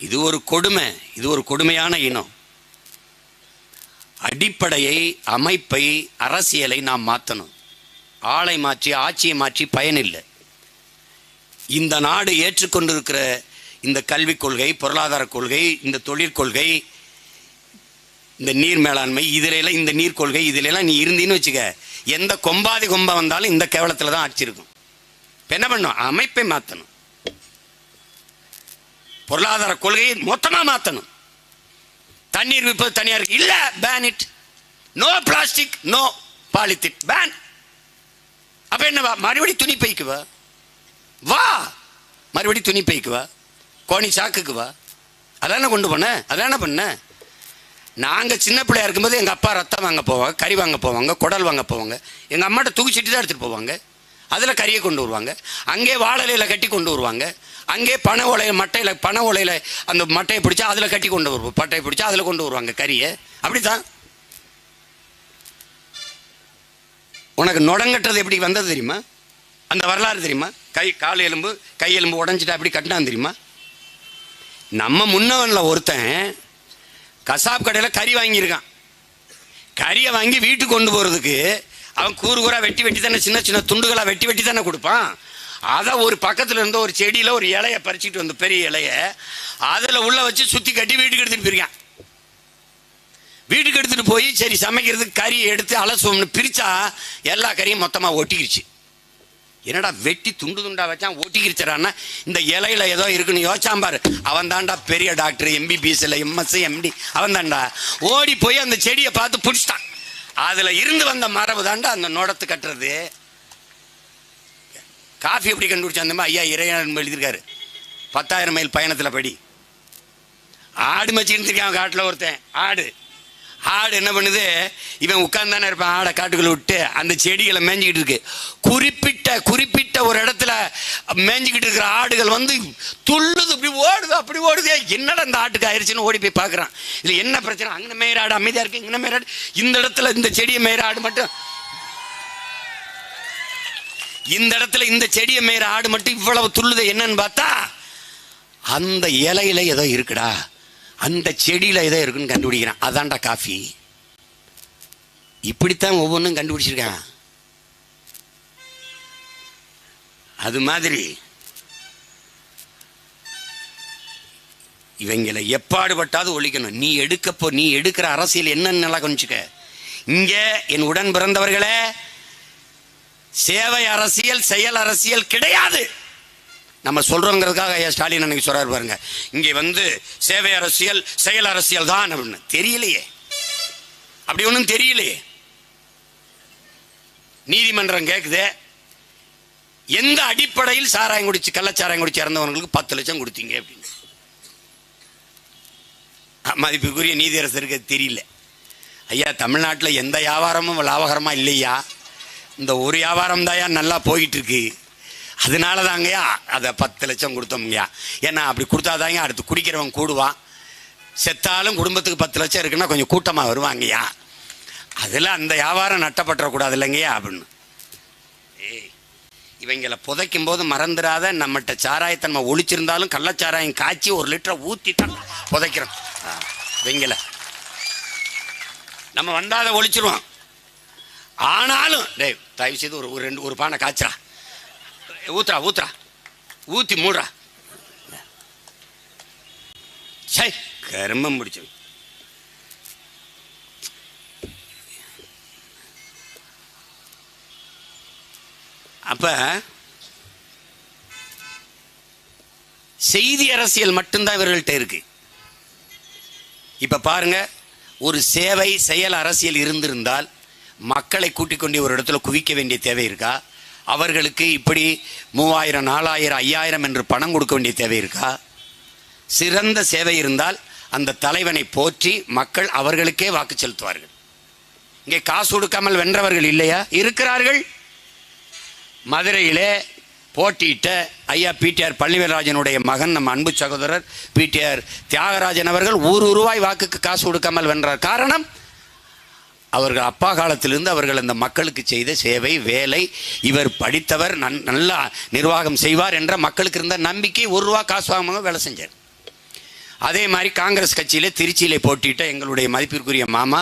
இது ஒரு கொடுமை, இது ஒரு கொடுமையான இனம். அடிப்படையை, அமைப்பை, அரசியலை நாம் மாற்றணும். ஆளை மாற்றி ஆட்சியை மாற்றி பயனில்லை. இந்த நாடு ஏற்றுக்கொண்டிருக்கிற இந்த கல்விக் கொள்கை, பொருளாதார கொள்கை, இந்த தொழிற்கொள்கை, இந்த நீர் மேலாண்மை, இதிலெல்லாம் இந்த நீர் கொள்கை, இதிலெல்லாம் நீ இருந்தீன்னு வச்சுக்க, எந்த கொம்பாதி கொம்பை வந்தாலும் இந்த கேவலத்தில் தான் அடிச்சிருக்கும். இப்போ என்ன பண்ணும்? அமைப்பை மாற்றணும், பொருளாதார கொள்கையை மொத்தமாக மாற்றணும். தண்ணீர் விற்பது தனியாருக்கு இல்லை, ban it. No plastic, no polythene, ban. அப்போ என்னவா? மறுபடி துணி பைக்கு வா, மறுபடி துணி பைக்கு வா, கோணி சாக்குக்கு வா. அதான கொண்டு போன, அதான பண்ண. நாங்கள் சின்ன பிள்ளையா இருக்கும்போது எங்கள் அப்பா ரத்தம் வாங்க போவாங்க, கறி வாங்க போவாங்க, குடல் வாங்க போவாங்க. எங்கள் அம்மாட்ட தூக்கிச்சிட்டு தான் எடுத்துகிட்டு போவாங்க. அதில் கறியை கொண்டு வருவாங்க. அங்கே வாழலையில் கட்டி கொண்டு வருவாங்க. அங்கே பனை ஓலையில், மட்டையில், பனை ஓலையில் அந்த மட்டையை பிடிச்சா அதில் கட்டி கொண்டு வருவோம், பட்டையை பிடிச்சா அதில் கொண்டு வருவாங்க கறியை. அப்படி தான். உனக்கு நொடங்கட்டது எப்படி வந்தது தெரியுமா? அந்த வரலாறு தெரியுமா? கால் எலும்பு, கை எலும்பு உடஞ்சிட்டு அப்படி கட்டினான் தெரியுமா? நம்ம முன்னவனில் ஒருத்தன் கசாப் கடையில் கறி வாங்கியிருக்கான். கறியை வாங்கி வீட்டுக்கு கொண்டு போகிறதுக்கு அவன் கூறு கூறாக வெட்டி வெட்டி தானே, சின்ன சின்ன துண்டுகளாக வெட்டி வெட்டி தானே கொடுப்பான். அதை ஒரு பக்கத்தில் இருந்த ஒரு செடியில் ஒரு இலையை பறிச்சுட்டு வந்து, பெரிய இலையை அதில் உள்ள வச்சு சுற்றி கட்டி வீட்டுக்கு எடுத்துகிட்டு போயிருக்கான். வீட்டுக்கு எடுத்துகிட்டு போய் சரி சமைக்கிறதுக்கு கறியை எடுத்து அலசுவோம்னு பிரித்தா எல்லா கறியும் மொத்தமாக ஒட்டிக்கிடுச்சு. என்னடா வெட்டி துண்டு துண்டா வச்சான், ஒட்டிக்கிடுச்சான்னா இந்த இலையில ஏதோ இருக்குன்னு யோசிச்சாம்பாரு. அவன் தாண்டா பெரிய டாக்டர், MBBS இல்லை, MS, MD. அவன் தாண்டா ஓடி போய் அந்த செடியை பார்த்து பிடிச்சிட்டான். அதில் இருந்து வந்த மரபு தாண்டா அந்த நோடத்து கட்டுறது. காஃபி எப்படி கண்டுபிடிச்சா? அந்த மாதிரி ஐயா இறையன் எழுதியிருக்காரு, 10,000 மைல் பயணத்தில் படி. ஆடு மச்சிக்கிட்டு இருக்கான் காட்டில் ஒருத்தன். ஆடு என்ன பண்ணுது? இவன் உட்கார்ந்தானே இருப்பான், ஆடை காட்டுக்குள்ள விட்டு அந்த செடிகளை மேய்ஞ்சிக்கிட்டு இருக்கு. குறிப்பிட்ட ஒரு இடத்துல மேய்ஞ்சிக்கிட்டு இருக்கிற ஆடுகள் வந்து துள்ளுது, அப்படி ஓடுது. என்னடா இந்த ஆட்டுக்கு ஆயிடுச்சுன்னு ஓடி போய் பார்க்குறான். இல்லை என்ன பிரச்சனை? அங்கே மேய்ற ஆடு அமைதியாக இருக்கு, இங்கே மேய்ற ஆடு, இந்த இடத்துல இந்த செடியை மேய்ற ஆடு மட்டும், இந்த இடத்துல இந்த செடியை மேய்ற ஆடு மட்டும் இவ்வளவு துள்ளுது. என்னன்னு பார்த்தா அந்த இலையில ஏதோ இருக்குடா, அந்த செடியில் ஏதோ இருக்குன்னு கண்டுபிடிக்கிறான். அதான்டா காஃபி. இப்படித்தான் ஒவ்வொன்றும் கண்டுபிடிச்சிருக்கான். அது மாதிரி இவங்களை எப்பாடுபட்டாவது ஒழிக்கணும். நீ எடுக்கிற அரசியல் என்னன்னு நல்லா கொஞ்சிக்க. இங்கே என் உடன் பிறந்தவர்களே, சேவை அரசியல், செயல் அரசியல் கிடையாது. நம்ம சொல்றோங்கிறதுக்காக ஐயா ஸ்டாலின் அன்னைக்கு சொல்றாரு பாருங்க, இங்கே வந்து சேவை அரசியல், செயல் அரசியல் தான் அப்படின்னு. தெரியலையே, அப்படி ஒன்றும் தெரியலையே. நீதிமன்றம் கேட்குது, எந்த அடிப்படையில் சாராயம் குடிச்சு, கள்ளச்சாராயம் குடிச்சு இறந்தவங்களுக்கு 10 லட்சம் கொடுத்தீங்க அப்படின்னு. மதிப்புக்குரிய நீதியரசருக்கு தெரியல. ஐயா, தமிழ்நாட்டில் எந்த வியாபாரமும் லாபகரமாக இல்லையா, இந்த ஒரு வியாபாரம் தாயா நல்லா போயிட்டு இருக்கு. அதனால தாங்கய்யா அதை 10 லட்சம் கொடுத்தோம்ங்கய்யா. ஏன்னா அப்படி கொடுத்தாதாங்க அடுத்து குடிக்கிறவன் கூடுவான். செத்தாலும் குடும்பத்துக்கு 10 லட்சம் இருக்குன்னா கொஞ்சம் கூட்டமாக வருவாங்கய்யா. அதில் அந்த வியாபாரம் நட்டப்பட்டுறக்கூடாது இல்லைங்கய்யா அப்படின்னு. இவங்களை புதைக்கும் போது மறந்துடாத, நம்மகிட்ட சாராயத்தை நம்ம ஒழிச்சிருந்தாலும் கள்ளச்சாராயம் காய்ச்சி 1 லிட்டரை ஊற்றி தான் புதைக்கிறோம். இவங்களை நம்ம வந்தாத ஒழிச்சிருவோம். ஆனாலும் தயவு செய்து ஒரு பானை காய்ச்சா, ஊத்துறா ஊத்தி மூடுறா. சை, கருமம் முடிச்சு. அப்ப செய்தி அரசியல் மட்டும்தான் இவர்கள்ட்ட இருக்கு. இப்ப பாருங்க, ஒரு சேவை செயல் அரசியல் இருந்திருந்தால் மக்களை கூட்டிக் கொண்டு ஒரு இடத்துல குவிக்க வேண்டிய தேவை இருக்கா? அவர்களுக்கு இப்படி 3000, 4000, 5000 என்று பணம் கொடுக்க வேண்டிய தேவை இருக்கா? சிறந்த சேவை இருந்தால் அந்த தலைவனை போற்றி மக்கள் அவர்களுக்கே வாக்கு செலுத்துவார்கள். இங்கே காசு கொடுக்காமல் வென்றவர்கள் இல்லையா? இருக்கிறார்கள். மதுரையிலே போட்டியிட்ட ஐயா பிடிஆர் பழனிவேல்ராஜனுடைய மகன், நம்ம அன்பு சகோதரர் பிடிஆர் தியாகராஜன் அவர்கள் ₹1 வாக்குக்கு காசு கொடுக்காமல் வென்றார். காரணம், அவர்கள் அப்பா காலத்திலிருந்து அவர்கள் அந்த மக்களுக்கு செய்த சேவை, வேலை, இவர் படித்தவர், நல்லா நிர்வாகம் செய்வார் என்ற மக்களுக்கு இருந்த நம்பிக்கை, ₹1 காசு வாங்காம வேலை செஞ்சார். அதே மாதிரி காங்கிரஸ் கட்சியிலே திருச்சியிலே போட்டிட்ட எங்களுடைய மதிப்பிற்குரிய மாமா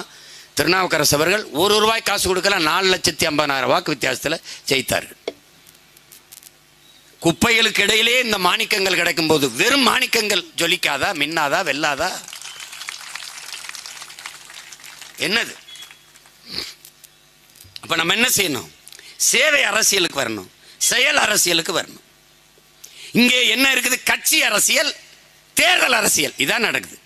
திருநாவுக்கரசு அவர்கள் ₹1 காசு கொடுக்கலாம் 4,50,000 வாக்கு வித்தியாசத்தில் ஜெயித்தார். குப்பைகளுக்கு இடையிலே இந்த மாணிக்கங்கள் கிடைக்கும் போது வெறும் மாணிக்கங்கள் ஜொலிக்காதா, மின்னாதா, வெல்லாதா? என்னது? அப்ப நம்ம என்ன செய்யணும்? சேவை அரசியலுக்கு வரணும், செயல் அரசியலுக்கு வரணும். இங்கே என்ன இருக்குது? கட்சி அரசியல், தேர்தல் அரசியல், இதான் நடக்குது.